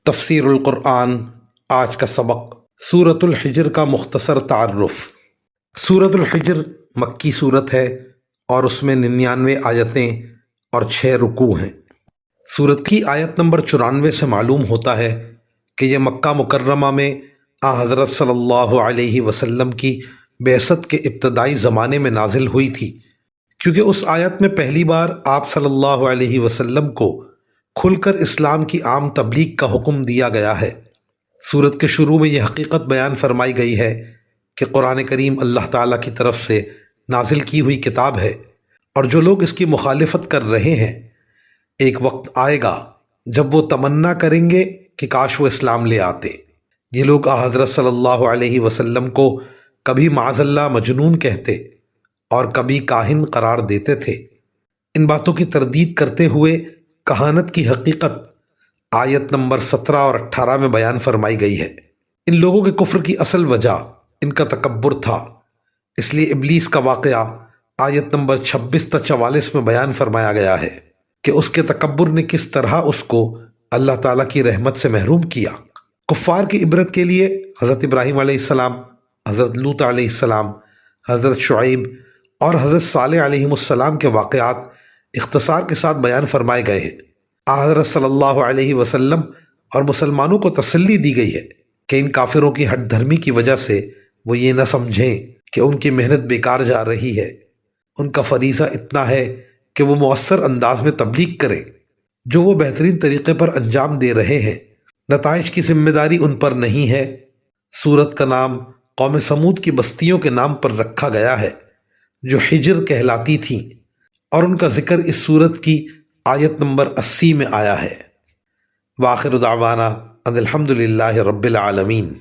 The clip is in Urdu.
تفسیر القرآن آج کا سبق سورۃ الحجر کا مختصر تعارف۔ سورۃ الحجر مکی صورت ہے اور اس میں 99 آیتیں اور 6 رکوع ہیں۔ سورت کی آیت نمبر 94 سے معلوم ہوتا ہے کہ یہ مکہ مکرمہ میں حضرت صلی اللہ علیہ وسلم کی بعثت کے ابتدائی زمانے میں نازل ہوئی تھی، کیونکہ اس آیت میں پہلی بار آپ صلی اللہ علیہ وسلم کو کھل کر اسلام کی عام تبلیغ کا حکم دیا گیا ہے۔ سورت کے شروع میں یہ حقیقت بیان فرمائی گئی ہے کہ قرآن کریم اللہ تعالیٰ کی طرف سے نازل کی ہوئی کتاب ہے، اور جو لوگ اس کی مخالفت کر رہے ہیں ایک وقت آئے گا جب وہ تمنا کریں گے کہ کاش وہ اسلام لے آتے۔ یہ لوگ حضرت صلی اللہ علیہ وسلم کو کبھی معاذ اللہ مجنون کہتے اور کبھی کاہن قرار دیتے تھے۔ ان باتوں کی تردید کرتے ہوئے کہانت کی حقیقت آیت نمبر 17 اور 18 میں بیان فرمائی گئی ہے۔ ان لوگوں کے کفر کی اصل وجہ ان کا تکبر تھا، اس لیے ابلیس کا واقعہ آیت نمبر 26 تا 44 میں بیان فرمایا گیا ہے کہ اس کے تکبر نے کس طرح اس کو اللہ تعالیٰ کی رحمت سے محروم کیا۔ کفار کی عبرت کے لیے حضرت ابراہیم علیہ السلام، حضرت لوط علیہ السلام، حضرت شعیب اور حضرت صالح علیہ السلام کے واقعات اختصار کے ساتھ بیان فرمائے گئے ہیں۔ حضرت صلی اللہ علیہ وسلم اور مسلمانوں کو تسلی دی گئی ہے کہ ان کافروں کی ہٹ دھرمی کی وجہ سے وہ یہ نہ سمجھیں کہ ان کی محنت بیکار جا رہی ہے۔ ان کا فریضہ اتنا ہے کہ وہ مؤثر انداز میں تبلیغ کریں جو وہ بہترین طریقے پر انجام دے رہے ہیں۔ نتائج کی ذمہ داری ان پر نہیں ہے۔ سورت کا نام قوم سمود کی بستیوں کے نام پر رکھا گیا ہے جو حجر کہلاتی تھیں، اور ان کا ذکر اس سورت کی آیت نمبر 80 میں آیا ہے۔ وآخر دعوانا ان الحمد للہ رب العالمین۔